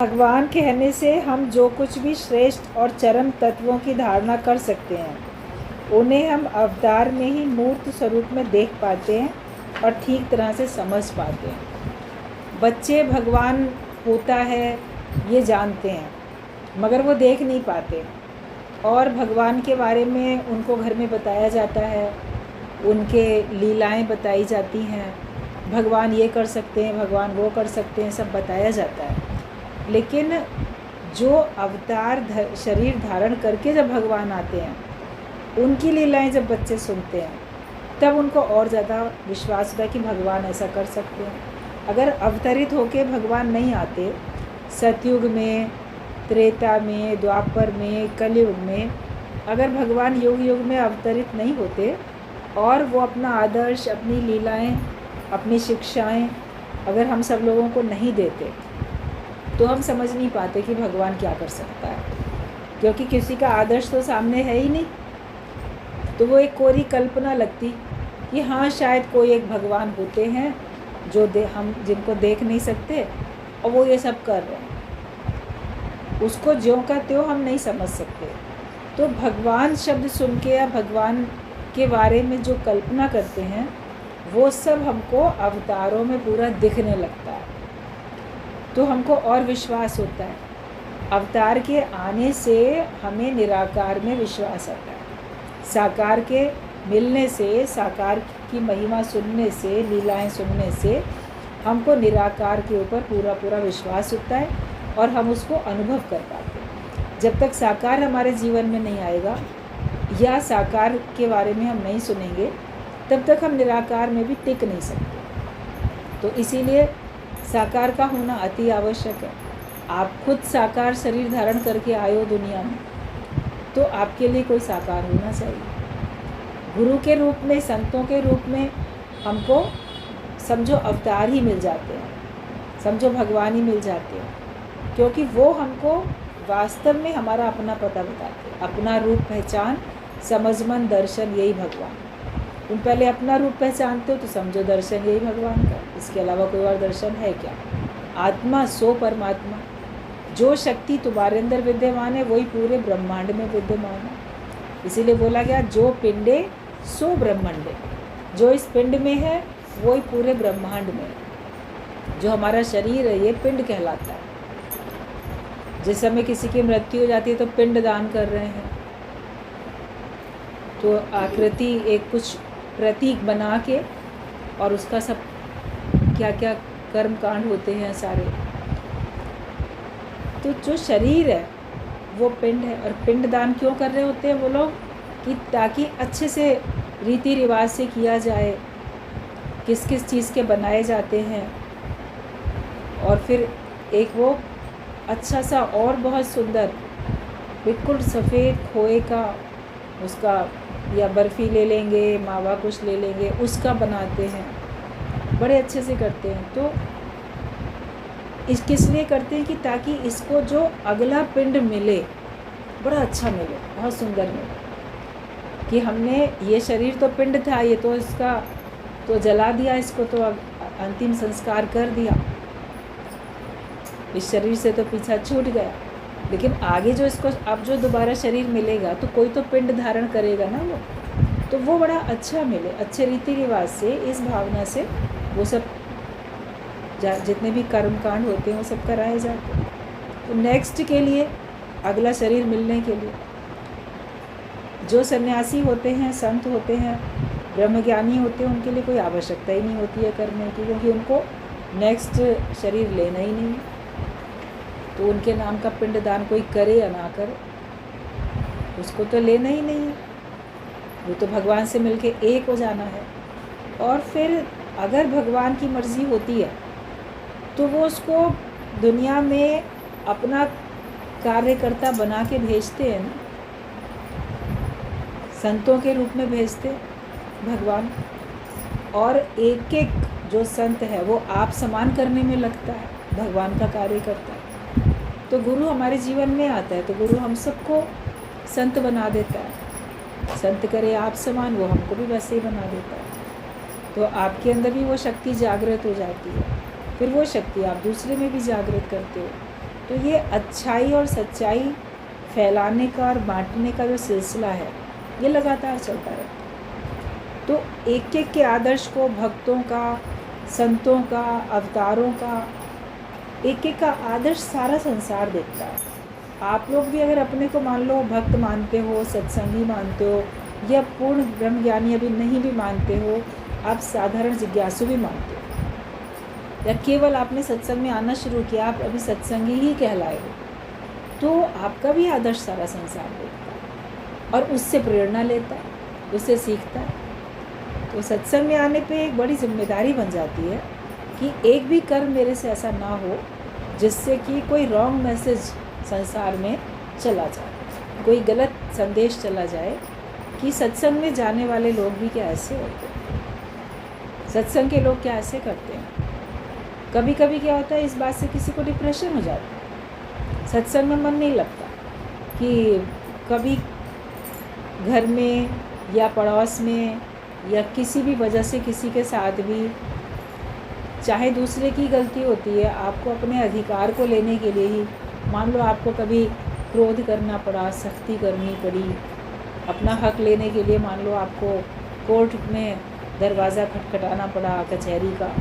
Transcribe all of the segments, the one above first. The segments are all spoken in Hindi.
भगवान कहने से हम जो कुछ भी श्रेष्ठ और चरम तत्वों की धारणा कर सकते हैं उन्हें हम अवतार में ही मूर्त स्वरूप में देख पाते हैं और ठीक तरह से समझ पाते हैं। बच्चे भगवान होता है ये जानते हैं मगर वो देख नहीं पाते, और भगवान के बारे में उनको घर में बताया जाता है, उनके लीलाएं बताई जाती हैं, भगवान ये कर सकते हैं, भगवान वो कर सकते हैं, सब बताया जाता है। लेकिन जो अवतार शरीर धारण करके जब भगवान आते हैं उनकी लीलाएं जब बच्चे सुनते हैं तब उनको और ज़्यादा विश्वास होता है कि भगवान ऐसा कर सकते हैं। अगर अवतरित होके भगवान नहीं आते, सतयुग में, त्रेता में, द्वापर में, कलयुग में, अगर भगवान युग युग में अवतरित नहीं होते और वो अपना आदर्श, अपनी लीलाएं, अपनी शिक्षाएं अगर हम सब लोगों को नहीं देते तो हम समझ नहीं पाते कि भगवान क्या कर सकता है, क्योंकि किसी का आदर्श तो सामने है ही नहीं। तो वो एक कोरी कल्पना लगती कि हाँ शायद कोई एक भगवान होते हैं जो हम जिनको देख नहीं सकते और वो ये सब कर रहे हैं, उसको ज्यों का त्यों हम नहीं समझ सकते। तो भगवान शब्द सुन के या भगवान के बारे में जो कल्पना करते हैं वो सब हमको अवतारों में पूरा दिखने लगता है, तो हमको और विश्वास होता है। अवतार के आने से हमें निराकार में विश्वास आता है, साकार के मिलने से, साकार की महिमा सुनने से, लीलाएं सुनने से हमको निराकार के ऊपर पूरा पूरा विश्वास होता है और हम उसको अनुभव कर पाते हैं। जब तक साकार हमारे जीवन में नहीं आएगा या साकार के बारे में हम नहीं सुनेंगे तब तक हम निराकार में भी टिक नहीं सकते। तो इसीलिए साकार का होना अति आवश्यक है। आप खुद साकार शरीर धारण करके आए हो दुनिया में, तो आपके लिए कोई साकार होना चाहिए। गुरु के रूप में, संतों के रूप में हमको समझो अवतार ही मिल जाते हैं, समझो भगवान ही मिल जाते हैं, क्योंकि वो हमको वास्तव में हमारा अपना पता बताते हैं। अपना रूप पहचान, समझ मन दर्शन, यही भगवान। तुम पहले अपना रूप पहचानते हो तो समझो दर्शन यही भगवान का, इसके अलावा कोई और दर्शन है क्या? आत्मा सो परमात्मा, जो शक्ति तुम्हारे अंदर विद्यमान है वही पूरे ब्रह्मांड में विद्यमान है। इसीलिए बोला गया जो पिंडे सो ब्रह्मांडे, जो इस पिंड में है वही पूरे ब्रह्मांड में है। जो हमारा शरीर है ये पिंड कहलाता है। जिस समय किसी की मृत्यु हो जाती है तो पिंड दान कर रहे हैं, तो आकृति एक कुछ प्रतीक बना के और उसका सब क्या क्या कर्म कांड होते हैं सारे। तो जो शरीर है वो पिंड है, और पिंड दान क्यों कर रहे होते हैं वो लोग? कि ताकि अच्छे से रीति रिवाज से किया जाए, किस किस चीज़ के बनाए जाते हैं, और फिर एक वो अच्छा सा और बहुत सुंदर बिल्कुल सफ़ेद खोए का उसका, या बर्फ़ी ले लेंगे, मावा कुछ ले लेंगे, उसका बनाते हैं, बड़े अच्छे से करते हैं। तो इस किस लिए करते हैं? कि ताकि इसको जो अगला पिंड मिले बड़ा अच्छा मिले, बहुत सुंदर मिले। कि हमने ये शरीर तो पिंड था, ये तो इसका तो जला दिया, इसको तो अंतिम संस्कार कर दिया, इस शरीर से तो पीछा छूट गया, लेकिन आगे जो इसको अब जो दोबारा शरीर मिलेगा तो कोई तो पिंड धारण करेगा ना वो, तो वो बड़ा अच्छा मिले, अच्छे रीति रिवाज से, इस भावना से वो सब जितने भी कर्म कांड होते हैं वो सब कराए जाते हैं। तो नेक्स्ट के लिए, अगला शरीर मिलने के लिए जो सन्यासी होते हैं, संत होते हैं, ब्रह्मज्ञानी होते हैं, उनके लिए कोई आवश्यकता ही नहीं होती है करने की, क्योंकि उनको नेक्स्ट शरीर लेना ही नहीं है। तो उनके नाम का पिंडदान कोई करे या ना करे, उसको तो लेना ही नहीं है, वो तो भगवान से मिलके एक हो जाना है। और फिर अगर भगवान की मर्ज़ी होती है तो वो उसको दुनिया में अपना कार्यकर्ता बना के भेजते हैं ना, संतों के रूप में भेजते भगवान, और एक एक जो संत है वो आप समान करने में लगता है, भगवान का कार्य करता है। तो गुरु हमारे जीवन में आता है तो गुरु हम सबको संत बना देता है, संत करे आप समान, वो हमको भी वैसे ही बना देता है। तो आपके अंदर भी वो शक्ति जागृत हो जाती है, फिर वो शक्ति आप दूसरे में भी जागृत करते हो। तो ये अच्छाई और सच्चाई फैलाने का और बांटने का जो सिलसिला है ये लगातार चलता रहता है। तो एक एक के आदर्श को, भक्तों का, संतों का, अवतारों का, एक एक का आदर्श सारा संसार देखता है। आप लोग भी अगर अपने को मान लो भक्त मानते हो, सत्संगी मानते हो, या पूर्ण ब्रह्मज्ञानी अभी नहीं भी मानते हो, आप साधारण जिज्ञासु भी मानते हो, या केवल आपने सत्संग में आना शुरू किया, आप अभी सत्संगी ही कहलाए हो, तो आपका भी आदर्श सारा संसार देखता है और उससे प्रेरणा लेता है, उससे सीखता है। तो सत्संग में आने पे एक बड़ी जिम्मेदारी बन जाती है कि एक भी कर्म मेरे से ऐसा ना हो जिससे कि कोई रॉन्ग मैसेज संसार में चला जाए, कोई गलत संदेश चला जाए कि सत्संग में जाने वाले लोग भी क्या ऐसे होते हैं, सत्संग के लोग क्या ऐसे करते हैं। कभी कभी क्या होता है, इस बात से किसी को डिप्रेशन हो जाता है, सत्संग में मन नहीं लगता, कि कभी घर में या पड़ोस में या किसी भी वजह से किसी के साथ भी, चाहे दूसरे की गलती होती है, आपको अपने अधिकार को लेने के लिए ही, मान लो आपको कभी क्रोध करना पड़ा, सख्ती करनी पड़ी, अपना हक लेने के लिए मान लो आपको कोर्ट में दरवाज़ा खटखटाना पड़ा, कचहरी का,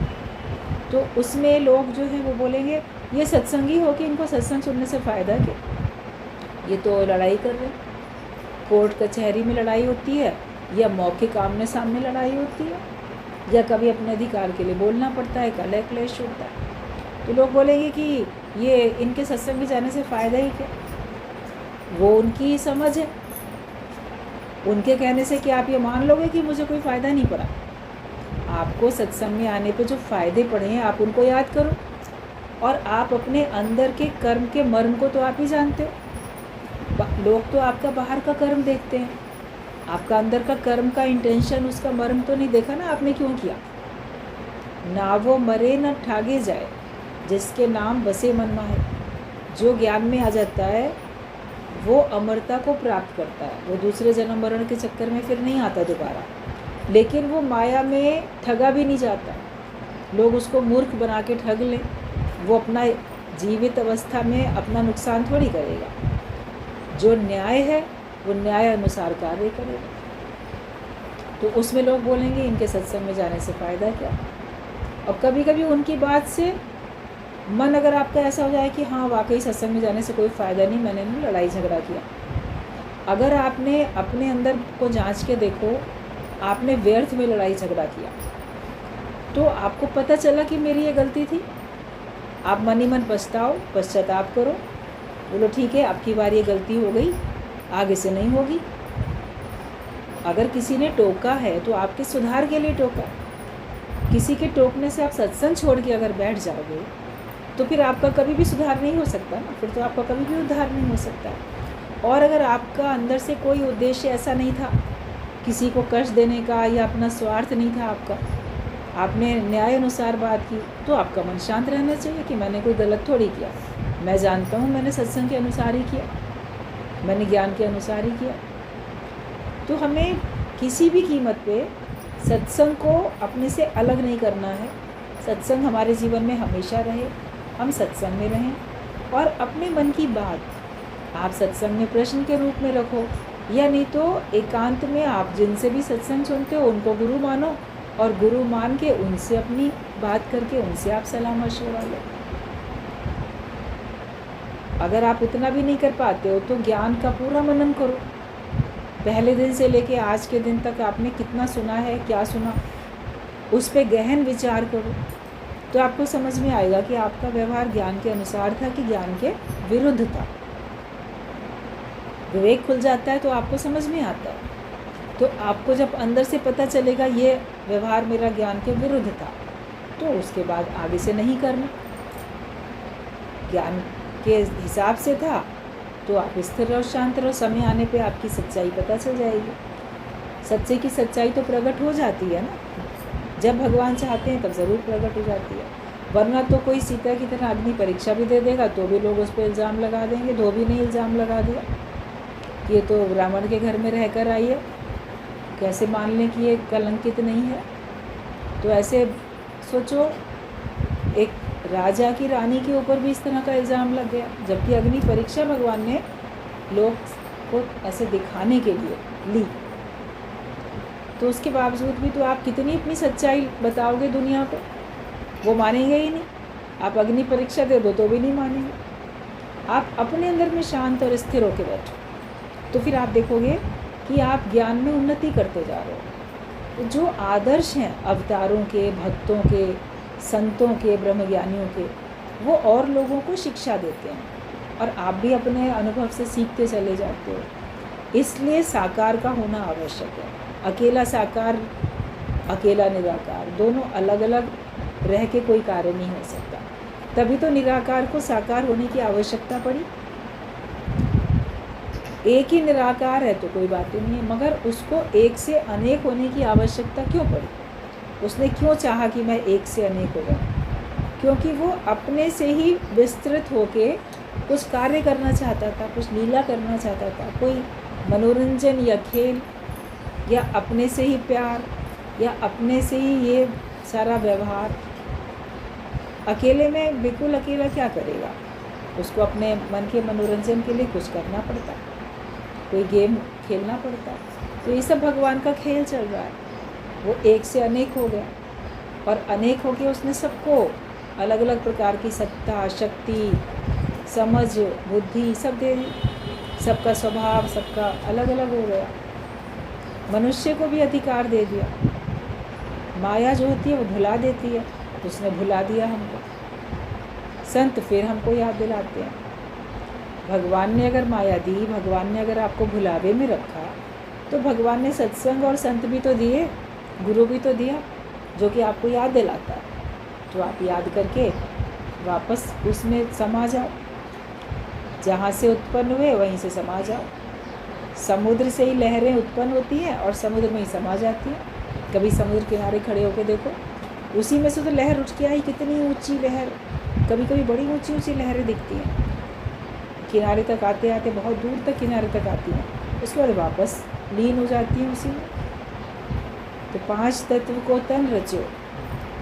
तो उसमें लोग जो हैं वो बोलेंगे ये सत्संगी हो कि इनको सत्संग सुनने से फ़ायदा क्या, ये तो लड़ाई कर रहे हैं। कोर्ट कचहरी में लड़ाई होती है या मौखिक आमने सामने लड़ाई होती है, या कभी अपने अधिकार के लिए बोलना पड़ता है, कलह क्लेश होता है। तो लोग बोलेंगे कि ये इनके सत्संग में जाने से फ़ायदा ही क्या, वो उनकी समझ है, उनके कहने से कि आप ये मान लोगे कि मुझे कोई फ़ायदा नहीं पड़ा। आपको सत्संग में आने पे जो फ़ायदे पड़े हैं आप उनको याद करो, और आप अपने अंदर के कर्म के मर्म को तो आप ही जानते हो। लोग तो आपका बाहर का कर्म देखते हैं, आपका अंदर का कर्म का इंटेंशन, उसका मर्म तो नहीं देखा ना आपने क्यों किया। ना वो मरे न ठागे जाए, जिसके नाम बसे मन माहे। जो ज्ञान में आ जाता है वो अमरता को प्राप्त करता है, वो दूसरे जन्म मरण के चक्कर में फिर नहीं आता दोबारा। लेकिन वो माया में ठगा भी नहीं जाता, लोग उसको मूर्ख बना के ठग लें, वो अपना जीवित अवस्था में अपना नुकसान थोड़ी करेगा। जो न्याय है वो न्याय अनुसार कार्य करेगा। तो उसमें लोग बोलेंगे इनके सत्संग में जाने से फ़ायदा क्या। और कभी कभी उनकी बात से मन अगर आपका ऐसा हो जाए कि हाँ वाकई सत्संग में जाने से कोई फ़ायदा नहीं, मैंने नहीं लड़ाई झगड़ा किया, अगर आपने अपने अंदर को जांच के देखो, आपने व्यर्थ में लड़ाई झगड़ा किया, तो आपको पता चला कि मेरी ये गलती थी, आप मन ही मन पछताओ, पश्चाताप करो, बोलो ठीक है आपकी बार ये गलती हो गई, आगे से नहीं होगी। अगर किसी ने टोका है तो आपके सुधार के लिए टोका, किसी के टोकने से आप सत्संग छोड़ के अगर बैठ जाओगे तो फिर आपका कभी भी सुधार नहीं हो सकता ना, फिर तो आपका कभी भी उद्धार नहीं हो सकता। और अगर आपका अंदर से कोई उद्देश्य ऐसा नहीं था किसी को कष्ट देने का, या अपना स्वार्थ नहीं था आपका, आपने न्याय अनुसार बात की, तो आपका मन शांत रहना चाहिए कि मैंने कोई गलत थोड़ी किया, मैं जानता हूँ मैंने सत्संग के अनुसार ही किया, मैंने ज्ञान के अनुसार ही किया। तो हमें किसी भी कीमत पे सत्संग को अपने से अलग नहीं करना है। सत्संग हमारे जीवन में हमेशा रहे, हम सत्संग में रहें, और अपने मन की बात आप सत्संग में प्रश्न के रूप में रखो, या नहीं तो एकांत में आप जिनसे भी सत्संग सुनते हो उनको गुरु मानो, और गुरु मान के उनसे अपनी बात करके उनसे आप सलाह मशवरा लो। अगर आप इतना भी नहीं कर पाते हो तो ज्ञान का पूरा मनन करो, पहले दिन से लेके आज के दिन तक आपने कितना सुना है, क्या सुना, उस पर गहन विचार करो, तो आपको समझ में आएगा कि आपका व्यवहार ज्ञान के अनुसार था कि ज्ञान के विरुद्ध था। विवेक खुल जाता है तो आपको समझ में आता है। तो आपको जब अंदर से पता चलेगा ये व्यवहार मेरा ज्ञान के विरुद्ध था, तो उसके बाद आगे से नहीं करना। ज्ञान के हिसाब से था तो आप स्थिर रहो, शांत रहो, समय आने पे आपकी सच्चाई पता चल जाएगी। सच्चे की सच्चाई तो प्रकट हो जाती है ना, जब भगवान चाहते हैं तब ज़रूर प्रकट हो जाती है। वरना तो कोई सीता की तरह अग्नि परीक्षा भी दे देगा तो भी लोग उस पर इल्ज़ाम लगा देंगे। धोबी ने इल्ज़ाम लगा दिया कि ये तो ब्राह्मण के घर में रहकर आई है, कैसे मान लें कि ये कलंकित नहीं है। तो ऐसे सोचो, एक राजा की रानी के ऊपर भी इस तरह का इल्ज़ाम लग गया, जबकि अग्नि परीक्षा भगवान ने लोग को ऐसे दिखाने के लिए ली। तो उसके बावजूद भी तो आप कितनी अपनी सच्चाई बताओगे दुनिया को, वो मानेंगे ही नहीं। आप अग्नि परीक्षा दे दो तो भी नहीं मानेंगे। आप अपने अंदर में शांत और स्थिर होकर बैठो, तो फिर आप देखोगे कि आप ज्ञान में उन्नति करते जा रहे हो। तो जो आदर्श हैं अवतारों के, भक्तों के, संतों के, ब्रह्मज्ञानियों के, वो और लोगों को शिक्षा देते हैं और आप भी अपने अनुभव से सीखते चले जाते हो। इसलिए साकार का होना आवश्यक है। अकेला साकार, अकेला निराकार, दोनों अलग अलग रह के कोई कार्य नहीं हो सकता। तभी तो निराकार को साकार होने की आवश्यकता पड़ी। एक ही निराकार है तो कोई बात नहीं है, मगर उसको एक से अनेक होने की आवश्यकता क्यों पड़ी? उसने क्यों चाहा कि मैं एक से अनेक हो जाऊँ? क्योंकि वो अपने से ही विस्तृत होके कुछ कार्य करना चाहता था, कुछ लीला करना चाहता था, कोई मनोरंजन या खेल, या अपने से ही प्यार, या अपने से ही ये सारा व्यवहार। अकेले में बिल्कुल अकेला क्या करेगा? उसको अपने मन के मनोरंजन के लिए कुछ करना पड़ता, कोई गेम खेलना पड़ता। तो ये सब भगवान का खेल चल रहा है। वो एक से अनेक हो गया और अनेक हो के उसने सबको अलग अलग प्रकार की सत्ता, शक्ति, समझ, बुद्धि सब दे दी। सबका स्वभाव सबका अलग अलग हो गया। मनुष्य को भी अधिकार दे दिया। माया जो होती है वो भुला देती है, उसने भुला दिया हमको। संत फिर हमको याद दिलाते हैं। भगवान ने अगर माया दी, भगवान ने अगर आपको भुलावे में रखा, तो भगवान ने सत्संग और संत भी तो दिए, गुरु भी तो दिया, जो कि आपको याद दिलाता है। तो आप याद करके वापस उसमें समा जाओ। जहाँ से उत्पन्न हुए वहीं से समा जाओ। समुद्र से ही लहरें उत्पन्न होती हैं और समुद्र में ही समा जाती हैं। कभी समुद्र किनारे खड़े होकर देखो, उसी में से तो लहर उठ के आई, कितनी ऊंची लहर। कभी कभी बड़ी ऊंची ऊंची लहरें दिखती हैं, किनारे तक आते आते बहुत दूर तक किनारे तक आती हैं, उसके बाद वापस लीन हो जाती हैं उसी में। तो पांच तत्व को तन रचो,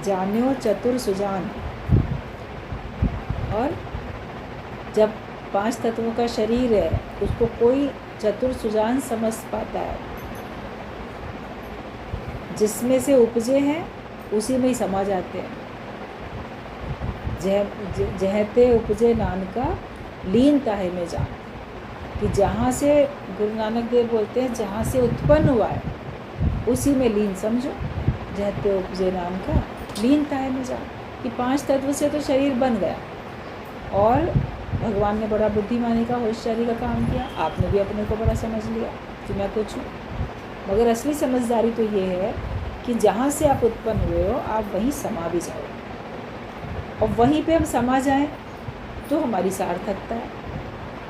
जान्यो चतुर सुजान। और जब पांच तत्वों का शरीर है, उसको कोई चतुर सुजान समझ पाता है। जिसमें से उपजे हैं उसी में ही समा जाते हैं। जहते उपजे नानका लीन ताहे में जान। कि जहाँ से, गुरु नानक देव बोलते हैं, जहाँ से उत्पन्न हुआ है उसी में लीन समझो। जहते उपजे नानका लीन ताहे में जान। कि पांच तत्व से तो शरीर बन गया और भगवान ने बड़ा बुद्धिमानी का, होशियारी का काम किया। आपने भी अपने को बड़ा समझ लिया कि मैं कुछ हूँ। मगर असली समझदारी तो ये है कि जहाँ से आप उत्पन्न हुए हो आप वहीं समा भी जाओ, और वहीं पे हम समा जाएं तो हमारी सार्थकता है।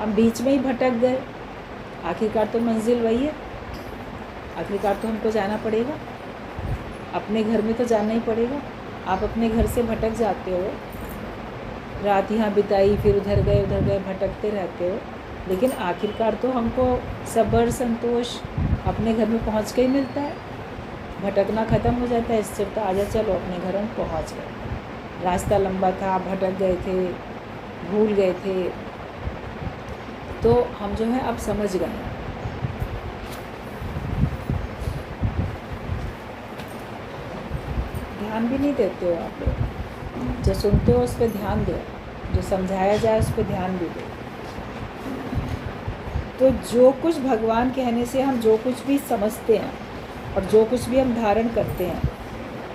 हम बीच में ही भटक गए, आखिरकार तो मंजिल वही है। आखिरकार तो हमको जाना पड़ेगा, अपने घर में तो जाना ही पड़ेगा। आप अपने घर से भटक जाते हो, रात यहाँ बिताई, फिर उधर गए भटकते रहते हो, लेकिन आखिरकार तो हमको सब्र, संतोष अपने घर में पहुँच के ही मिलता है। भटकना ख़त्म हो जाता है, स्थिरता आ जाए, चलो अपने घर में पहुँच गए। रास्ता लंबा था, भटक गए थे, भूल गए थे, तो हम जो है अब समझ गए हैं। ध्यान भी नहीं देते हो आप लोग। जो सुनते हो उस पर ध्यान दो, जो समझाया जाए उस पर ध्यान भी दो। तो जो कुछ भगवान कहने से हम जो कुछ भी समझते हैं और जो कुछ भी हम धारण करते हैं,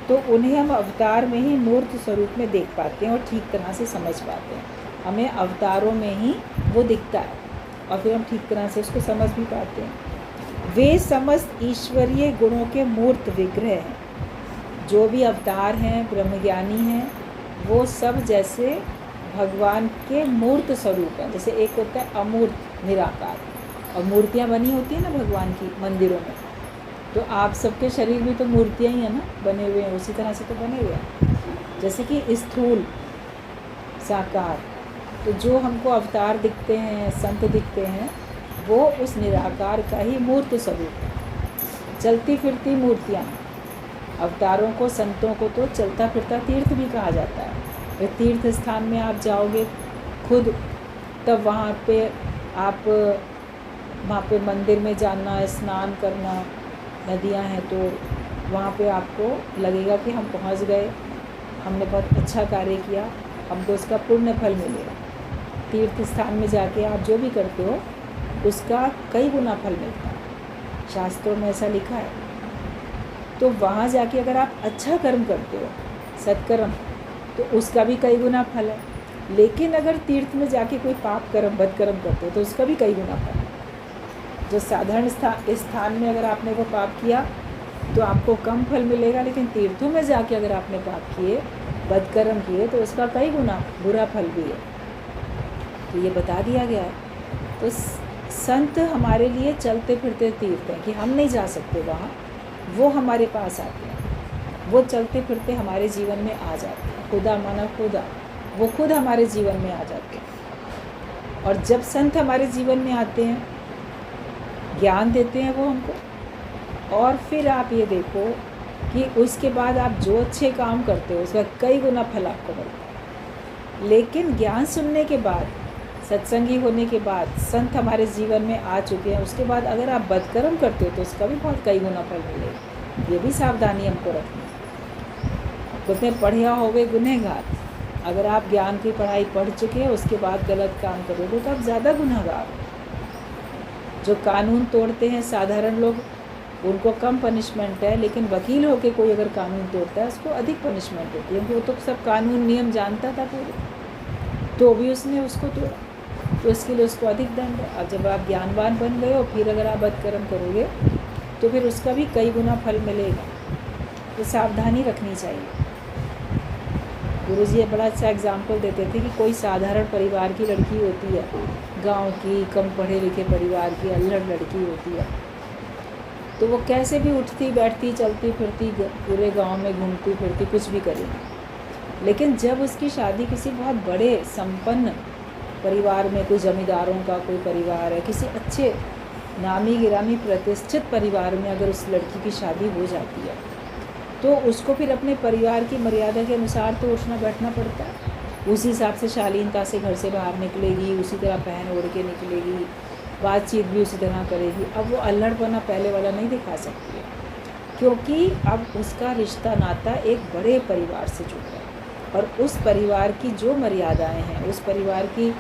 तो उन्हें हम अवतार में ही मूर्त स्वरूप में देख पाते हैं और ठीक तरह से समझ पाते हैं। हमें अवतारों में ही वो दिखता है और फिर हम ठीक तरह से उसको समझ भी पाते हैं। वे समस्त ईश्वरीय गुणों के मूर्त विग्रह हैं। जो भी अवतार हैं, ब्रह्मज्ञानी हैं, वो सब जैसे भगवान के मूर्त स्वरूप हैं। जैसे एक होता है अमूर्त, निराकार, और मूर्तियाँ बनी होती हैं ना भगवान की मंदिरों में, तो आप सबके शरीर भी तो मूर्तियाँ ही हैं ना, बने हुए हैं, उसी तरह से तो बने हुए हैं। जैसे कि स्थूल, साकार, तो जो हमको अवतार दिखते हैं, संत दिखते हैं, वो उस निराकार का ही मूर्त स्वरूप है। चलती फिरती मूर्तियाँ हैं। अवतारों को, संतों को तो चलता फिरता तीर्थ भी कहा जाता है। फिर तीर्थ स्थान में आप जाओगे खुद, तब वहाँ पे मंदिर में जाना, स्नान करना, नदियाँ हैं तो वहाँ पे आपको लगेगा कि हम पहुँच गए, हमने बहुत अच्छा कार्य किया, हमको उसका पुण्य फल मिलेगा। तीर्थ स्थान में जाके आप जो भी करते हो उसका कई गुना फल मिलता है, शास्त्रों में ऐसा लिखा है। तो वहाँ जाके अगर आप अच्छा कर्म करते हो, सत्कर्म, तो उसका भी कई गुना फल है। लेकिन अगर तीर्थ में जाके कोई पाप कर्म, बदकर्म करते हो तो उसका भी कई गुना फल है। जो साधारण स्थान में अगर आपने वो पाप किया तो आपको कम फल मिलेगा, लेकिन तीर्थों में जाके अगर आपने पाप किए, बदकर्म किए, तो उसका कई गुना बुरा फल भी है। तो ये बता दिया गया है। तो संत हमारे लिए चलते फिरते तीर्थ हैं कि हम नहीं जा सकते वहाँ, वो हमारे पास आते हैं, वो चलते फिरते हमारे जीवन में आ जाते हैं। खुदा माना खुदा, वो खुद हमारे जीवन में आ जाते हैं। और जब संत हमारे जीवन में आते हैं, ज्ञान देते हैं वो हमको, और फिर आप ये देखो कि उसके बाद आप जो अच्छे काम करते हो उसका कई गुना फल आपको मिलता है। लेकिन ज्ञान सुनने के बाद, सत्संगी होने के बाद, संत हमारे जीवन में आ चुके हैं, उसके बाद अगर आप बदकर्म करते हो तो उसका भी बहुत कई गुना फल मिलेगा। ये भी सावधानी हमको रखनी है। कहते हैं पढ़िया होवे गुनहगार। अगर आप ज्ञान की पढ़ाई पढ़ चुके हैं उसके बाद गलत काम करोगे तो आप ज़्यादा गुनहगार हो। जो कानून तोड़ते हैं साधारण लोग, उनको कम पनिशमेंट है, लेकिन वकील होके कोई अगर कानून तोड़ता है उसको अधिक पनिशमेंट होती है, क्योंकि वो तो सब कानून नियम जानता था पूरे, तो भी उसने उसको तोड़ा, तो इसके लिए उसको अधिक दंड है। अब जब आप ज्ञानवान बन गए हो, फिर अगर आप बदकर्म करोगे तो फिर उसका भी कई गुना फल मिलेगा। तो सावधानी रखनी चाहिए। गुरुजी ये बड़ा अच्छा एग्जाम्पल देते थे कि कोई साधारण परिवार की लड़की होती है, गांव की कम पढ़े लिखे परिवार की अल्लड़ लड़की होती है, तो वो कैसे भी उठती बैठती चलती फिरती पूरे गांव में घूमती फिरती कुछ भी करेगी। लेकिन जब उसकी शादी किसी बहुत बड़े संपन्न परिवार में, कोई जमींदारों का कोई परिवार है, किसी अच्छे नामी गिरामी प्रतिष्ठित परिवार में अगर उस लड़की की शादी हो जाती है तो उसको फिर अपने परिवार की मर्यादा के अनुसार तो उठना बैठना पड़ता है। उसी हिसाब से शालीनता से घर से बाहर निकलेगी, उसी तरह पहन ओढ़ के निकलेगी, बातचीत भी उसी तरह करेगी। अब वो अल्हड़पना पहले वाला नहीं दिखा सकती है, क्योंकि अब उसका रिश्ता नाता एक बड़े परिवार से जुड़ रहा है, और उस परिवार की जो मर्यादाएं हैं, उस परिवार की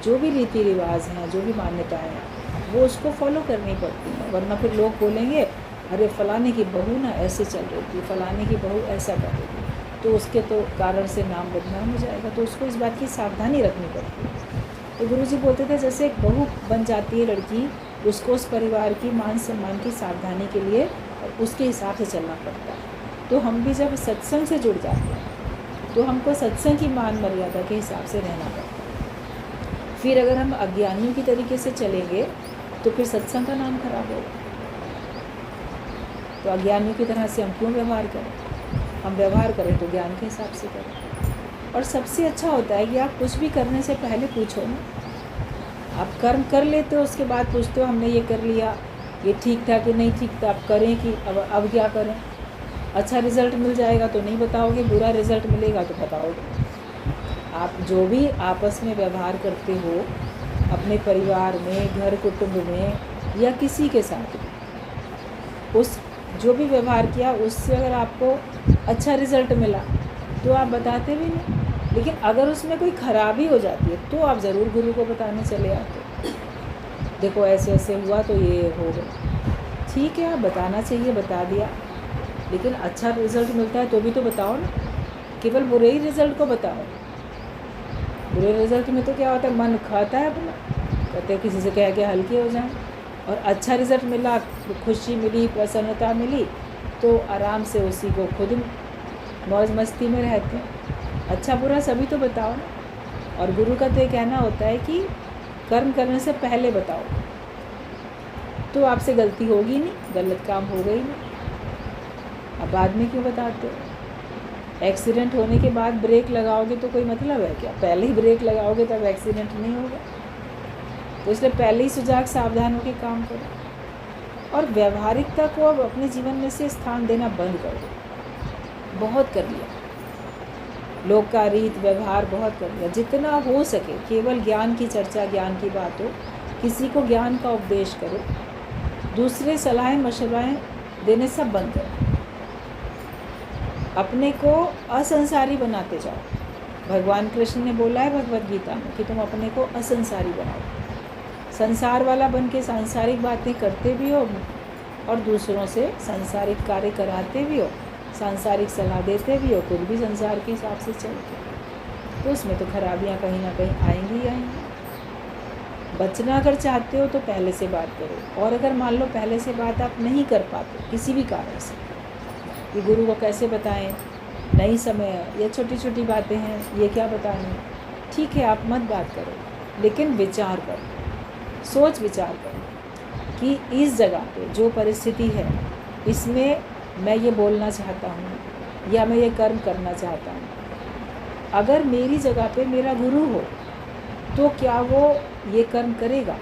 जो भी रीति रिवाज हैं, जो भी मान्यताएं हैं, वो उसको फॉलो करनी पड़ती हैं। वरना फिर लोग बोलेंगे अरे फलाने की बहू ना ऐसे चल रही थी, फलाने की बहू ऐसा कर रही थी, तो उसके तो कारण से नाम बदनाम हो जाएगा। तो उसको इस बात की सावधानी रखनी पड़ती है। तो गुरुजी बोलते थे जैसे एक बहू बन जाती है लड़की, उसको उस परिवार की मान सम्मान की सावधानी के लिए और उसके हिसाब से चलना पड़ता है। तो हम भी जब सत्संग से जुड़ जाते हैं तो हमको सत्संग की मान मर्यादा के हिसाब से रहना पड़ता है। फिर अगर हम अज्ञानियों की तरीके से चलेंगे तो फिर सत्संग का नाम खराब होगा। तो अज्ञानियों की तरह से हम क्यों व्यवहार करें? हम व्यवहार करें तो ज्ञान के हिसाब से करें। और सबसे अच्छा होता है कि आप कुछ भी करने से पहले पूछो ना। आप कर्म कर लेते हो, उसके बाद पूछते हो हमने ये कर लिया, ये ठीक था कि नहीं ठीक था, आप करें कि अब क्या करें। अच्छा रिज़ल्ट मिल जाएगा तो नहीं बताओगे, बुरा रिज़ल्ट मिलेगा तो बताओगे। आप जो भी आपस में व्यवहार करते हो, अपने परिवार में, घर कुटुंब में या किसी के साथ, उस जो भी व्यवहार किया उससे अगर आपको अच्छा रिज़ल्ट मिला तो आप बताते भी नहीं। लेकिन अगर उसमें कोई खराबी हो जाती है तो आप ज़रूर गुरु को बताने चले आते, देखो ऐसे ऐसे हुआ तो ये हो गया। ठीक है, आप बताना चाहिए, बता दिया, लेकिन अच्छा रिज़ल्ट मिलता है तो भी तो बताओ ना। केवल बुरे ही रिज़ल्ट को बताओ। बुरे रिज़ल्ट में तो क्या होता है, मन खाता है अपना, कहते हैं किसी से कह के हल्के हो जाएं। और अच्छा रिज़ल्ट मिला, खुशी मिली, प्रसन्नता मिली, तो आराम से उसी को खुद मौज मस्ती में रहते हैं। अच्छा बुरा सभी तो बताओ ना। और गुरु का तो ये कहना होता है कि कर्म करने से पहले बताओ, तो आपसे गलती होगी नहीं, गलत काम होगा ही नहीं। अब बाद में क्यों बताते हो? एक्सीडेंट होने के बाद ब्रेक लगाओगे तो कोई मतलब है क्या? पहले ही ब्रेक लगाओगे तब एक्सीडेंट नहीं होगा। तो इसलिए पहले ही सुजाग सावधान होकर काम करो। और व्यवहारिकता को अब अपने जीवन में से स्थान देना बंद कर दो। बहुत कर लिया, लोग का रीत व्यवहार बहुत कर लिया। जितना हो सके केवल ज्ञान की चर्चा, ज्ञान की बात हो, किसी को ज्ञान का उपदेश करो, दूसरे सलाहें मशवराएं देने सब बंद करो। अपने को असंसारी बनाते जाओ। भगवान कृष्ण ने बोला है भगवत गीता में कि तुम अपने को असंसारी बनाओ। संसार वाला बन के सांसारिक बातें करते भी हो और दूसरों से सांसारिक कार्य कराते भी हो, सांसारिक सलाह देते भी हो, खुद भी संसार के हिसाब से चलते हो, तो उसमें तो खराबियाँ कहीं ना कहीं आएंगी ही आएंगी। बचना अगर चाहते हो तो पहले से बात करो। और अगर मान लो पहले से बात आप नहीं कर पाते किसी भी कारण से, कि गुरु को कैसे बताएं, नहीं समय है, ये छोटी छोटी बातें हैं, ये क्या बतानी, ठीक है आप मत बात करो, लेकिन विचार करो, सोच विचार करो कि इस जगह पे जो परिस्थिति है इसमें मैं ये बोलना चाहता हूँ या मैं ये कर्म करना चाहता हूँ, अगर मेरी जगह पे मेरा गुरु हो तो क्या वो ये कर्म करेगा,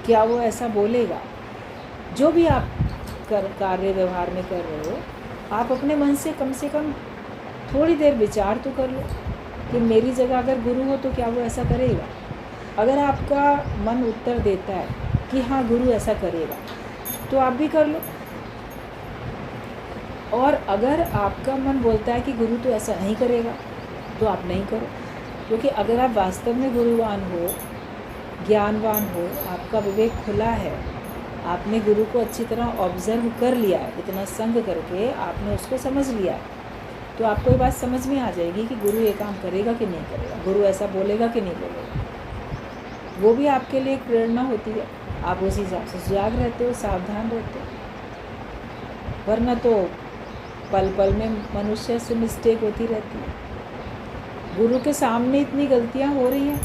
क्या वो ऐसा बोलेगा। जो भी आप कार्य व्यवहार में कर रहे हो, आप अपने मन से कम थोड़ी देर विचार तो कर लो कि मेरी जगह अगर गुरु हो तो क्या वो ऐसा करेगा। अगर आपका मन उत्तर देता है कि हाँ गुरु ऐसा करेगा, तो आप भी कर लो। और अगर आपका मन बोलता है कि गुरु तो ऐसा नहीं करेगा, तो आप नहीं करो। क्योंकि अगर आप वास्तव में गुरुवान हो, ज्ञानवान हो, आपका विवेक खुला है, आपने गुरु को अच्छी तरह ऑब्जर्व कर लिया है, इतना संग करके आपने उसको समझ लिया है, तो आपको ये बात समझ में आ जाएगी कि गुरु ये काम करेगा कि नहीं करेगा, गुरु ऐसा बोलेगा कि नहीं बोलेगा। वो भी आपके लिए एक प्रेरणा होती है, आप उसी हिसाब से सजाग रहते हो, सावधान रहते हो। वरना तो पल पल में मनुष्य से मिस्टेक होती रहती है। गुरु के सामने इतनी गलतियां हो रही हैं।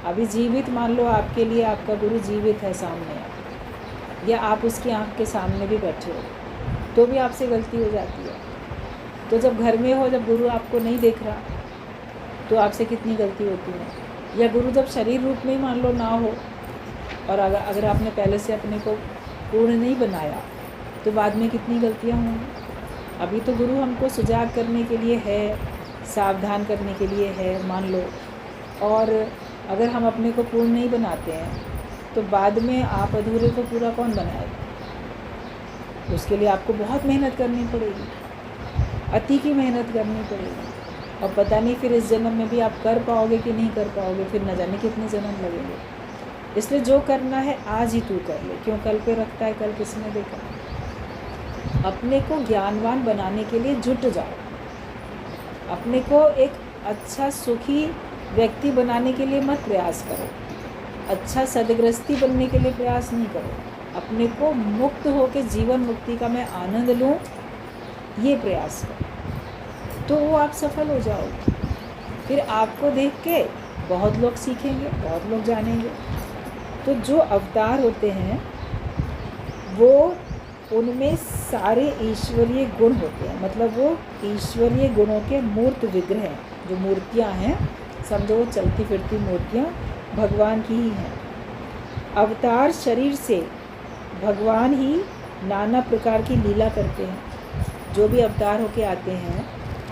अभी जीवित मान लो आपके लिए आपका गुरु जीवित है सामने, या आप उसकी आंख के सामने भी बैठे हो, तो भी आपसे गलती हो जाती है। तो जब घर में हो, जब गुरु आपको नहीं देख रहा, तो आपसे कितनी गलती होती है। या गुरु जब शरीर रूप में ही मान लो ना हो, और अगर आपने पहले से अपने को पूर्ण नहीं बनाया, तो बाद में कितनी गलतियाँ होंगी। अभी तो गुरु हमको सुजाग करने के लिए है, सावधान करने के लिए है मान लो, और अगर हम अपने को पूर्ण नहीं बनाते हैं, तो बाद में आप अधूरे को पूरा कौन बनाएगा। उसके लिए आपको बहुत मेहनत करनी पड़ेगी, अति की मेहनत करनी पड़ेगी, और पता नहीं फिर इस जन्म में भी आप कर पाओगे कि नहीं कर पाओगे, फिर न जाने कितने जन्म लगेंगे। इसलिए जो करना है आज ही तू कर ले, क्यों कल पे रखता है, कल किसने देखा। अपने को ज्ञानवान बनाने के लिए जुट जाओ, अपने को एक अच्छा सुखी व्यक्ति बनाने के लिए मत प्रयास करो, अच्छा सदगृहस्थी बनने के लिए प्रयास नहीं करो, अपने को मुक्त होकर जीवन मुक्ति का मैं आनंद लूँ, ये प्रयास करो, तो वो आप सफल हो जाओगे। फिर आपको देख के बहुत लोग सीखेंगे, बहुत लोग जानेंगे। तो जो अवतार होते हैं वो, उनमें सारे ईश्वरीय गुण होते हैं, मतलब वो ईश्वरीय गुणों के मूर्त विग्रह हैं। जो मूर्तियां हैं, समझो वो चलती फिरती मूर्तियां भगवान की ही हैं। अवतार शरीर से भगवान ही नाना प्रकार की लीला करते हैं। जो भी अवतार होके आते हैं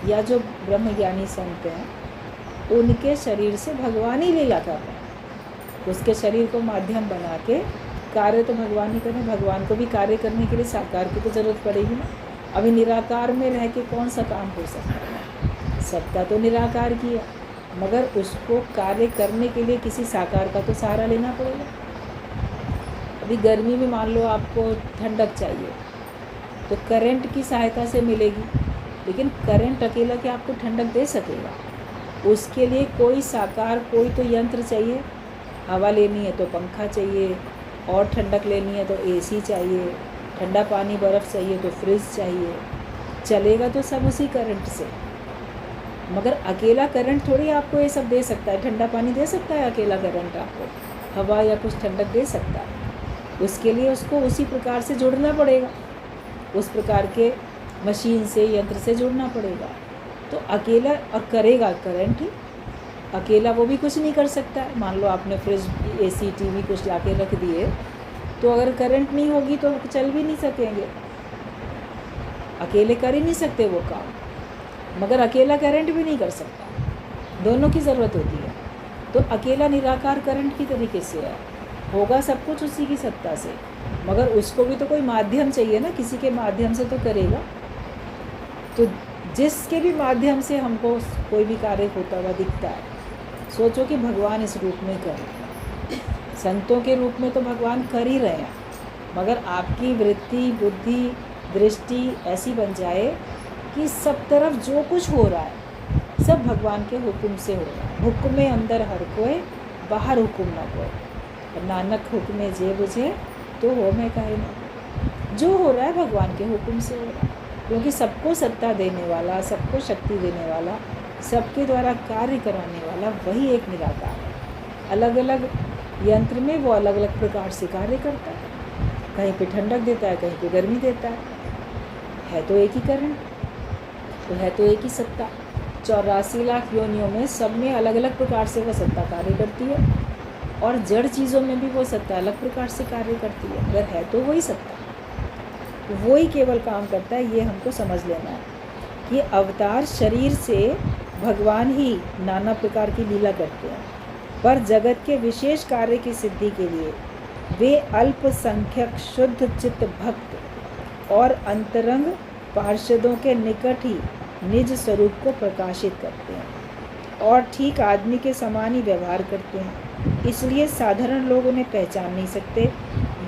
या जो ब्रह्मज्ञानी संत हैं, उनके शरीर से भगवान ही लीला कर रहे हैं। उसके शरीर को माध्यम बना के कार्य तो भगवान ही करें। भगवान को भी कार्य करने के लिए साकार की तो ज़रूरत पड़ेगी ना। अभी निराकार में रह के कौन सा काम हो सकता है, सबका तो निराकार किया, मगर उसको कार्य करने के लिए किसी साकार का तो सहारा लेना पड़ेगा। अभी गर्मी में मान लो आपको ठंडक चाहिए, तो करंट की सहायता से मिलेगी, लेकिन करंट अकेला क्या आपको ठंडक दे सकेगा। उसके लिए कोई साकार, कोई तो यंत्र चाहिए। हवा लेनी है तो पंखा चाहिए, और ठंडक लेनी है तो एसी चाहिए, ठंडा पानी बर्फ़ चाहिए तो फ्रिज चाहिए। चलेगा तो सब उसी करंट से, मगर अकेला करंट थोड़ी आपको ये सब दे सकता है। ठंडा पानी दे सकता है अकेला करंट आपको, हवा या कुछ ठंडक दे सकता है। उसके लिए उसको उसी प्रकार से जुड़ना पड़ेगा, उस प्रकार के मशीन से, यंत्र से जुड़ना पड़ेगा। तो अकेला और करेगा करंट ही, अकेला वो भी कुछ नहीं कर सकता है। मान लो आपने फ्रिज, एसी, टीवी कुछ लाके रख दिए, तो अगर करंट नहीं होगी तो चल भी नहीं सकेंगे, अकेले कर ही नहीं सकते वो काम। मगर अकेला करंट भी नहीं कर सकता, दोनों की ज़रूरत होती है। तो अकेला निराकार करंट की तरीके से है, होगा सब कुछ उसी की सत्ता से, मगर उसको भी तो कोई माध्यम चाहिए ना, किसी के माध्यम से तो करेगा। तो जिसके भी माध्यम से हमको कोई भी कार्य होता हुआ दिखता है, सोचो कि भगवान इस रूप में कर, संतों के रूप में तो भगवान कर ही रहे हैं, मगर आपकी वृत्ति, बुद्धि, दृष्टि ऐसी बन जाए कि सब तरफ जो कुछ हो रहा है सब भगवान के हुक्म से हो रहा है। हुक्म अंदर हर कोई, बाहर हुक्म ना कोई। नानक हुक्मे जे बुझे तो हो मैं कहे ना। जो हो रहा है भगवान के हुक्म से हो रहा है, क्योंकि सबको सत्ता देने वाला, सबको शक्ति देने वाला, सबके द्वारा कार्य कराने वाला वही एक निराकार है। अलग अलग यंत्र में वो अलग अलग प्रकार से कार्य करता है, कहीं पे ठंडक देता है, कहीं पे गर्मी देता है तो एक ही करंट, तो है तो एक ही सत्ता। 84 लाख योनियों में सब में अलग अलग प्रकार से वह सत्ता कार्य करती है, और जड़ चीज़ों में भी वो सत्ता अलग प्रकार से कार्य करती है, मगर है तो वही सत्ता, वही केवल काम करता है। ये हमको समझ लेना है कि अवतार शरीर से भगवान ही नाना प्रकार की लीला करते हैं, पर जगत के विशेष कार्य की सिद्धि के लिए वे अल्पसंख्यक शुद्ध चित्त भक्त और अंतरंग पार्षदों के निकट ही निज स्वरूप को प्रकाशित करते हैं और ठीक आदमी के समान ही व्यवहार करते हैं। इसलिए साधारण लोग उन्हें पहचान नहीं सकते,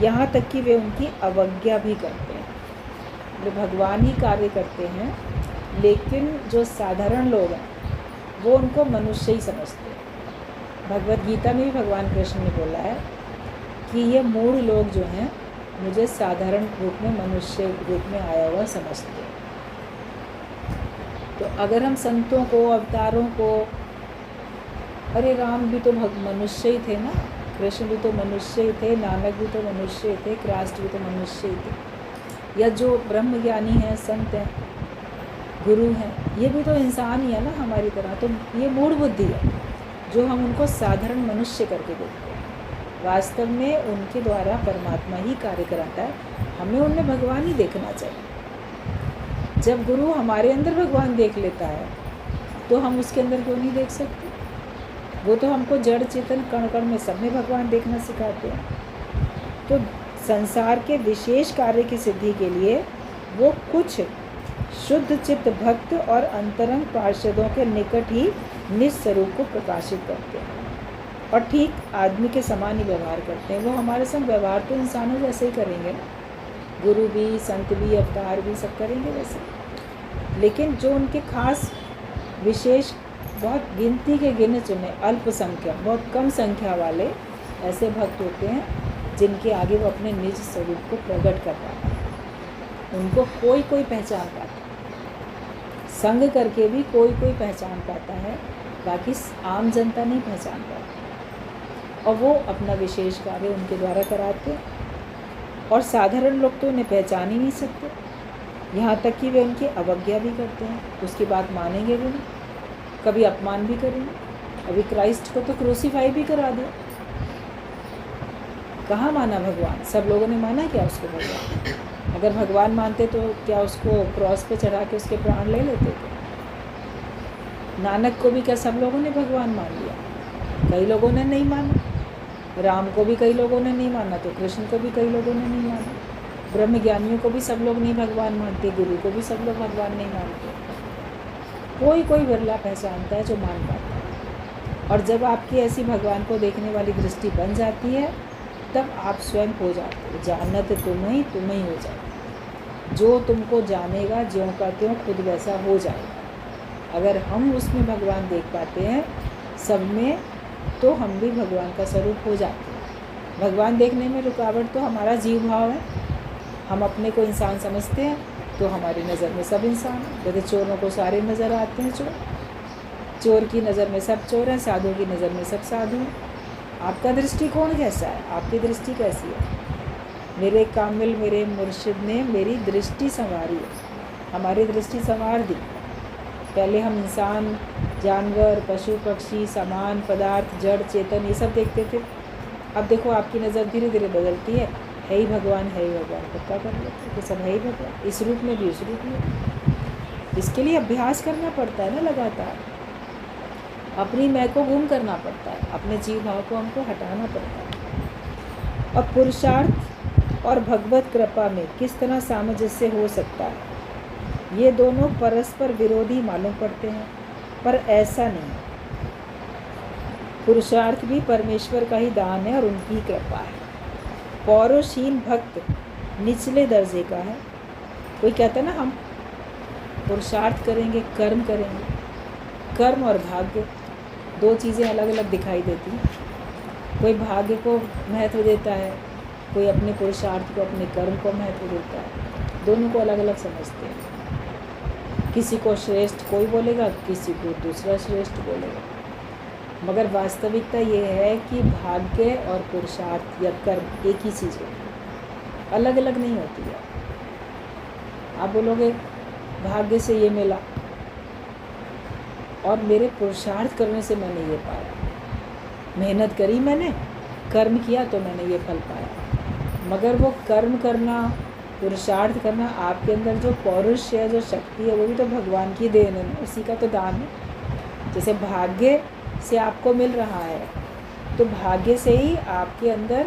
यहाँ तक कि वे उनकी अवज्ञा भी करते हैं। वे भगवान ही कार्य करते हैं, लेकिन जो साधारण लोग हैं वो उनको मनुष्य ही समझते हैं। भगवद गीता में भी भगवान कृष्ण ने बोला है कि ये मूढ़ लोग जो हैं मुझे साधारण रूप में, मनुष्य रूप में आया हुआ समझते हैं। तो अगर हम संतों को, अवतारों को, अरे राम भी तो मनुष्य ही थे ना, कृष्ण भी तो मनुष्य ही थे, नानक भी तो मनुष्य ही थे, क्राइस्ट भी तो मनुष्य ही थे, या जो ब्रह्म ज्ञानी हैं, संत हैं, गुरु हैं, ये भी तो इंसान ही है ना हमारी तरह। तो ये मूढ़ बुद्धि है जो हम उनको साधारण मनुष्य करके देखते हैं। वास्तव में उनके द्वारा परमात्मा ही कार्य कराता है, हमें उनमें भगवान ही देखना चाहिए। जब गुरु हमारे अंदर भगवान देख लेता है तो हम उसके अंदर क्यों नहीं देख सकते? वो तो हमको जड़ चेतन कण कण में सब में भगवान देखना सिखाते हैं। तो संसार के विशेष कार्य की सिद्धि के लिए वो कुछ शुद्ध चित्त भक्त और अंतरंग पार्षदों के निकट ही निज स्वरूप को प्रकाशित करते हैं और ठीक आदमी के समान ही व्यवहार करते हैं। वो हमारे संग व्यवहार तो इंसानों जैसे ही करेंगे ना, गुरु भी, संत भी, अवतार भी सब करेंगे वैसे, लेकिन जो उनके खास विशेष बहुत गिनती के गिने चुने अल्पसंख्यक, बहुत कम संख्या वाले ऐसे भक्त होते हैं जिनके आगे वो अपने निज स्वरूप को प्रकट कर पाते हैं। उनको कोई कोई पहचान पाता है, संग करके भी कोई कोई पहचान पाता है, बाकी आम जनता नहीं पहचान पाती, और वो अपना विशेष कार्य उनके द्वारा कराते हैं। और साधारण लोग तो उन्हें पहचान ही नहीं सकते, यहाँ तक कि वे उनकी अवज्ञा भी करते हैं, उसकी बात मानेंगे भी नहीं, कभी अपमान भी करेंगे। अभी क्राइस्ट को तो क्रूसीफाई भी करा दिया, कहाँ माना भगवान? सब लोगों ने माना क्या उसको भगवान? अगर भगवान मानते तो क्या उसको क्रॉस पे चढ़ा के उसके प्राण ले लेते थे? नानक को भी क्या सब लोगों ने भगवान मान लिया? कई लोगों ने नहीं माना। राम को भी कई लोगों ने नहीं माना, तो कृष्ण को भी कई लोगों ने नहीं माना। ब्रह्म ज्ञानियों को भी सब लोग नहीं भगवान मानते, गुरु को भी सब लोग भगवान नहीं मानते। कोई कोई विरला पहचानता है जो मान पाता है। और जब आपकी ऐसी भगवान को देखने वाली दृष्टि बन जाती है, तब आप स्वयं हो जाते हो, जानत तुम ही हो जाए। जो तुमको जानेगा ज्यों का त्यों खुद वैसा हो जाएगा। अगर हम उसमें भगवान देख पाते हैं सब में, तो हम भी भगवान का स्वरूप हो जाते हैं। भगवान देखने में रुकावट तो हमारा जीव भाव है। हम अपने को इंसान समझते हैं तो हमारी नज़र में सब इंसान हैं। जैसे चोरों को सारे नज़र आते हैं चोर, चोर की नज़र में सब चोर हैं, साधु की नज़र में सब साधु हैं। आपका दृष्टिकोण कैसा है? आपकी दृष्टि कैसी है? मेरे कामिल, मेरे मुर्शिद ने मेरी दृष्टि संवारी है, हमारी दृष्टि संवार दी। पहले हम इंसान, जानवर, पशु पक्षी, सामान, पदार्थ, जड़ चेतन ये सब देखते थे। अब देखो आपकी नज़र धीरे धीरे बदलती है ही भगवान, है ही भगवान, पक्का कर लेते कि सब है ही भगवान, इस रूप में भी, उस रूप में भी। इसके लिए अभ्यास करना पड़ता है ना लगातार, अपनी मैं को गुम करना पड़ता है, अपने जीव भाव को हमको हटाना पड़ता है। और पुरुषार्थ और भगवत कृपा में किस तरह सामंजस्य हो सकता है? ये दोनों परस्पर विरोधी मालूम पड़ते हैं, पर ऐसा नहीं है। पुरुषार्थ भी परमेश्वर का ही दान है और उनकी कृपा है। पौरुषहीन भक्त निचले दर्जे का है। कोई कहता है ना हम पुरुषार्थ करेंगे, कर्म करेंगे। कर्म और भाग्य दो चीज़ें अलग अलग दिखाई देती हैं। कोई भाग्य को महत्व देता है, कोई अपने पुरुषार्थ को, अपने कर्म को महत्व देता है। दोनों को अलग अलग समझते हैं। किसी को श्रेष्ठ कोई बोलेगा, किसी को दूसरा श्रेष्ठ बोलेगा। मगर वास्तविकता ये है कि भाग्य और पुरुषार्थ या कर्म एक ही चीज़ होती है, अलग अलग नहीं होती है। आप बोलोगे भाग्य से ये मिला और मेरे पुरुषार्थ करने से मैंने ये पाया, मेहनत करी मैंने, कर्म किया तो मैंने ये फल पाया। मगर वो कर्म करना, पुरुषार्थ करना, आपके अंदर जो पौरुष है, जो शक्ति है, वो भी तो भगवान की देन है, उसी का तो दान है। जैसे भाग्य से आपको मिल रहा है, तो भाग्य से ही आपके अंदर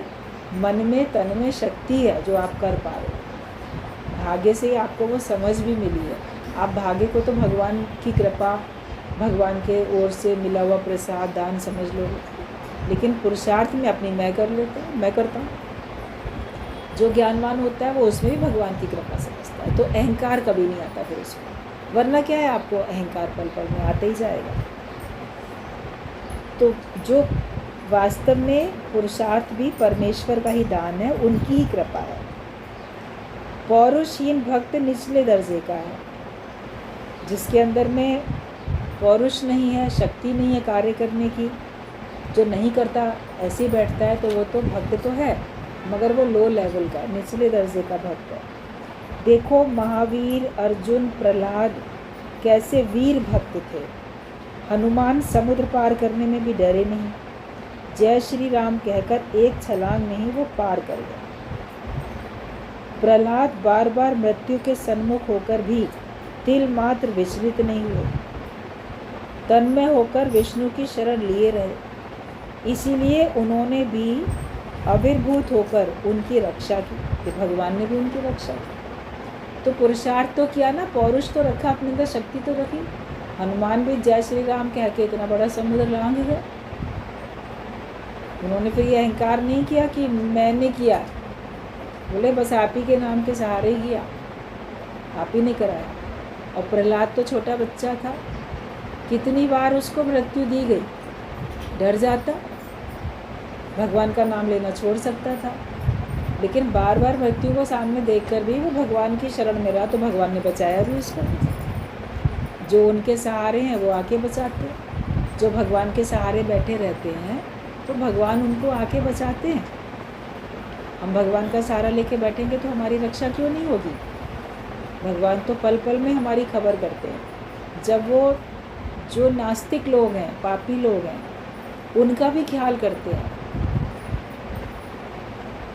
मन में, तन में शक्ति है जो आप कर पा रहे हो। भाग्य से ही आपको वो समझ भी मिली है। आप भाग्य को तो भगवान की कृपा, भगवान के ओर से मिला हुआ प्रसाद, दान समझ लो, लेकिन पुरुषार्थ में अपनी मैं कर लेता हूँ, मैं करता हूँ। जो ज्ञानवान होता है वो उसमें भी भगवान की कृपा समझता है, तो अहंकार कभी नहीं आता फिर उसको। वरना क्या है, आपको अहंकार पल पल में आता ही जाएगा। तो जो वास्तव में पुरुषार्थ भी परमेश्वर का ही दान है, उनकी ही कृपा है। पौरुषहीन भक्त निचले दर्जे का है, जिसके अंदर में पौरुष नहीं है, शक्ति नहीं है कार्य करने की, जो नहीं करता ऐसे ही बैठता है, तो वो तो भक्त तो है, मगर वो लो लेवल का, निचले दर्जे का भक्त है। देखो महावीर, अर्जुन, प्रहलाद कैसे वीर भक्त थे। हनुमान समुद्र पार करने में भी डरे नहीं, जय श्री राम कहकर एक छलांग में ही वो पार कर गए। प्रहलाद बार बार मृत्यु के सन्मुख होकर भी तिल मात्र विचलित नहीं हुए, तन्मय होकर विष्णु की शरण लिए रहे। इसीलिए उन्होंने भी आविर्भूत होकर उनकी रक्षा की, कि भगवान ने भी उनकी रक्षा की। तो पुरुषार्थ तो किया ना, पौरुष तो रखा, अपने अंदर शक्ति तो रखी। हनुमान भी जय श्री राम कह के इतना बड़ा समुद्र लांघ गए। उन्होंने फिर ये अहंकार नहीं किया कि मैंने किया, बोले बस आप ही के नाम के सहारे ही किया, आप ही ने कराया। और प्रहलाद तो छोटा बच्चा था, कितनी बार उसको मृत्यु दी गई, डर जाता, भगवान का नाम लेना छोड़ सकता था, लेकिन बार बार मृत्यु को सामने देखकर भी वो भगवान की शरण में रहा, तो भगवान ने बचाया भी उसको। जो उनके सहारे हैं वो आके बचाते हैं, जो भगवान के सहारे बैठे रहते हैं तो भगवान उनको आके बचाते हैं। हम भगवान का सहारा लेके बैठेंगे तो हमारी रक्षा क्यों नहीं होगी? भगवान तो पल पल में हमारी खबर करते हैं। जब वो जो नास्तिक लोग हैं, पापी लोग हैं, उनका भी ख्याल करते हैं।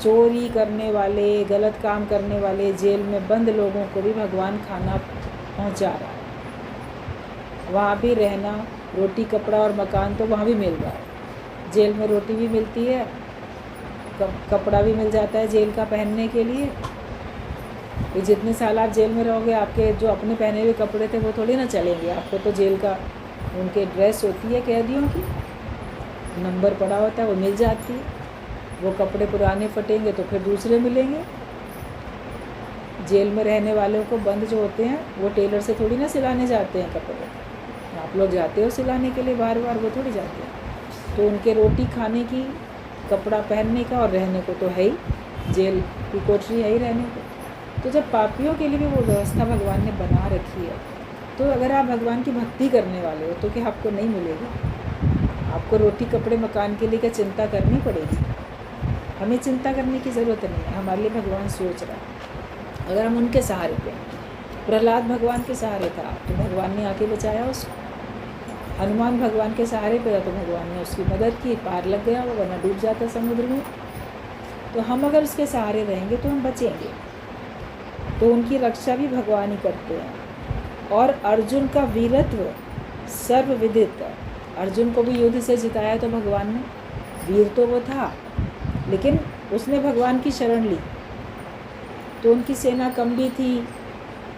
चोरी करने वाले, गलत काम करने वाले, जेल में बंद लोगों को भी भगवान खाना पहुंचा रहा है। वहाँ भी रहना, रोटी कपड़ा और मकान तो वहाँ भी मिल रहा है। जेल में रोटी भी मिलती है, कपड़ा भी मिल जाता है जेल का पहनने के लिए। तो जितने साल आप जेल में रहोगे, आपके जो अपने पहने हुए कपड़े थे वो थोड़ी ना चलेंगे। आपको तो जेल का उनके ड्रेस होती है कैदियों की, नंबर पड़ा होता है, वो मिल जाती है। वो कपड़े पुराने फटेंगे तो फिर दूसरे मिलेंगे। जेल में रहने वालों को बंद जो होते हैं वो टेलर से थोड़ी ना सिलाने जाते हैं कपड़े। आप लोग जाते हो सिलाने के लिए बार बार, वो थोड़ी जाते हैं। तो उनके रोटी खाने की, कपड़ा पहनने का और रहने को तो है ही, जेल की कोठरी है ही रहने को। तो जब पापियों के लिए भी वो व्यवस्था भगवान ने बना रखी है, तो अगर आप भगवान की भक्ति करने वाले हो तो क्या आपको नहीं मिलेगी? आपको रोटी कपड़े मकान के लिए क्या चिंता करनी पड़ेगी? हमें चिंता करने की ज़रूरत नहीं है, हमारे लिए भगवान सोच रहा है। अगर हम उनके सहारे पे, प्रहलाद भगवान के सहारे था तो भगवान ने आके बचाया उसको। हनुमान भगवान के सहारे पे था तो भगवान ने उसकी मदद की, पार लग गया वो, वरना डूब जाता समुद्र में। तो हम अगर उसके सहारे रहेंगे तो हम बचेंगे। तो उनकी रक्षा भी भगवान ही करते हैं। और अर्जुन का वीरत्व सर्वविदित है। अर्जुन को भी युद्ध से जिताया तो भगवान ने, वीर तो वो था, लेकिन उसने भगवान की शरण ली। तो उनकी सेना कम भी थी,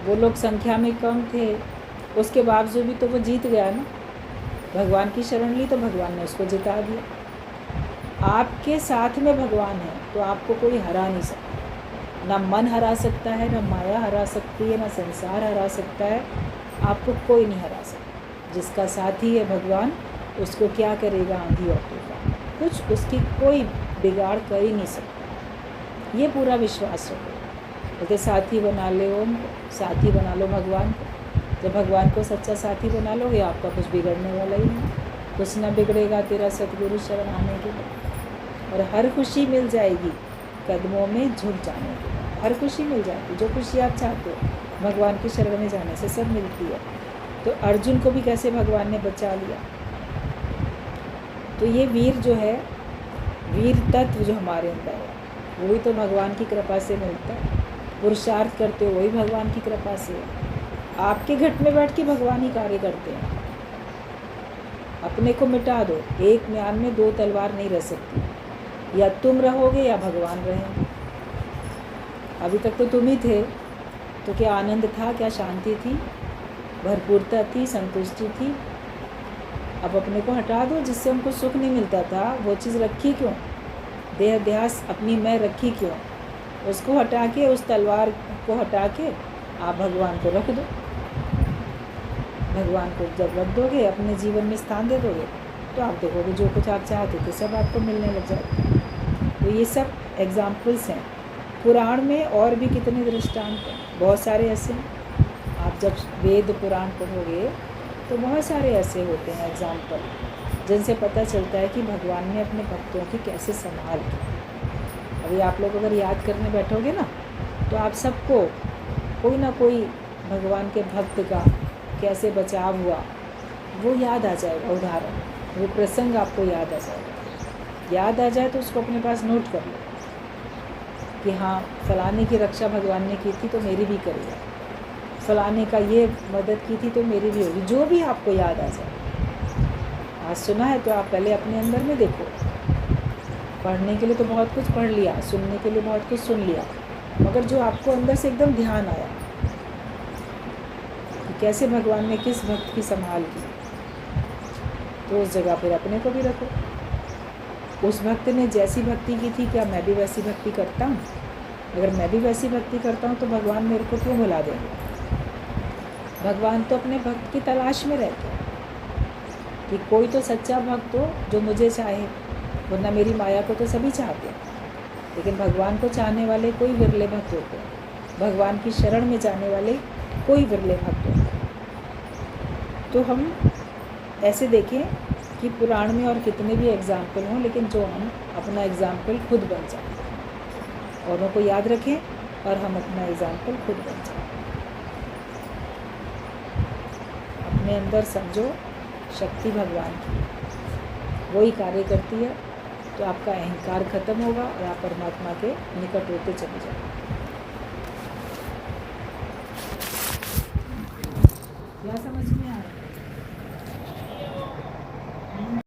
वो लोग संख्या में कम थे, उसके बावजूद भी तो वो जीत गया ना। भगवान की शरण ली तो भगवान ने उसको जिता दिया। आपके साथ में भगवान है तो आपको कोई हरा नहीं सकता। ना मन हरा सकता है, ना माया हरा सकती है, ना संसार हरा सकता है। आपको कोई नहीं हरा सकता। जिसका साथी है भगवान, उसको क्या करेगा आंधी और तूफान, कुछ उसकी कोई बिगाड़ कर ही नहीं सकता। ये पूरा विश्वास रखो। बोलते साथी बना लो, साथी बना लो भगवान को। जब भगवान को सच्चा साथी बना लोगे, आपका कुछ बिगड़ने वाला ही नहीं, कुछ ना बिगड़ेगा तेरा सतगुरु शरण आने के बाद। और हर खुशी मिल जाएगी कदमों में झुक जाने के बाद। हर खुशी मिल जाएगी, जो खुशी आप चाहते हो भगवान की शरण में जाने से सब मिलती है। तो अर्जुन को भी कैसे भगवान ने बचा लिया। तो ये वीर जो है, वीर तत्व जो हमारे अंदर है, वही तो भगवान की कृपा से मिलता है। पुरुषार्थ करते हो वही भगवान की कृपा से है। आपके घट में बैठ के भगवान ही कार्य करते हैं। अपने को मिटा दो, एक म्यान में दो तलवार नहीं रह सकती, या तुम रहोगे या भगवान रहेंगे। अभी तक तो तुम ही थे, तो क्या आनंद था, क्या शांति थी, भरपूरता थी, संतुष्टि थी। अब अपने को हटा दो, जिससे हमको सुख नहीं मिलता था, वो चीज़ रखी क्यों, देह अध्यास अपनी मैं रखी क्यों। उसको हटा के, उस तलवार को हटा के आप भगवान को रख दो। भगवान को जब रख दोगे, अपने जीवन में स्थान दे दोगे, तो आप देखोगे जो कुछ आप चाहते थे सब आपको मिलने लग जाएगा। तो ये सब एग्जाम्पल्स हैं। पुराण में और भी कितने दृष्टांत हैं, बहुत सारे ऐसे हैं। आप जब वेद पुराण पढ़ोगे तो बहुत सारे ऐसे होते हैं एग्जाम्पल, जिनसे पता चलता है कि भगवान ने अपने भक्तों की कैसे संभाल की। अभी आप लोग अगर याद करने बैठोगे ना, तो आप सबको कोई ना कोई भगवान के भक्त का कैसे बचाव हुआ वो याद आ जाएगा। उदाहरण, वो प्रसंग आपको याद आ जाएगा। याद आ जाए तो उसको अपने पास नोट कर लो कि हाँ, फलाने की रक्षा भगवान ने की थी तो मेरी भी करेगा, फलाने का ये मदद की थी तो मेरी भी होगी। जो भी आपको याद आ जाए। आज सुना है तो आप पहले अपने अंदर में देखो। पढ़ने के लिए तो बहुत कुछ पढ़ लिया, सुनने के लिए बहुत कुछ सुन लिया, मगर जो आपको अंदर से एकदम ध्यान आया कि कैसे भगवान ने किस भक्त की संभाल की, तो उस जगह पर अपने को भी रखो। उस भक्त ने जैसी भक्ति की थी, क्या मैं भी वैसी भक्ति करता हूँ? अगर मैं भी वैसी भक्ति करता हूँ तो भगवान मेरे को क्यों भुला देंगे? भगवान तो अपने भक्त की तलाश में रहते हैं कि कोई तो सच्चा भक्त हो जो मुझे चाहे, वरना मेरी माया को तो सभी चाहते हैं, लेकिन भगवान को चाहने वाले कोई विरले भक्त होते हैं। भगवान की शरण में जाने वाले कोई विरले भक्त होते हैं। तो हम ऐसे देखें कि पुराण में और कितने भी एग्जाम्पल हों, लेकिन जो हम अपना एग्जाम्पल खुद बन जाए, औरों को याद रखें और हम अपना एग्जाम्पल खुद बन जाए। अपने अंदर समझो शक्ति भगवान की, वही कार्य करती है, तो आपका अहंकार खत्म होगा और आप परमात्मा के निकट होते चले जाएंगे। क्या समझ में आ रहा है?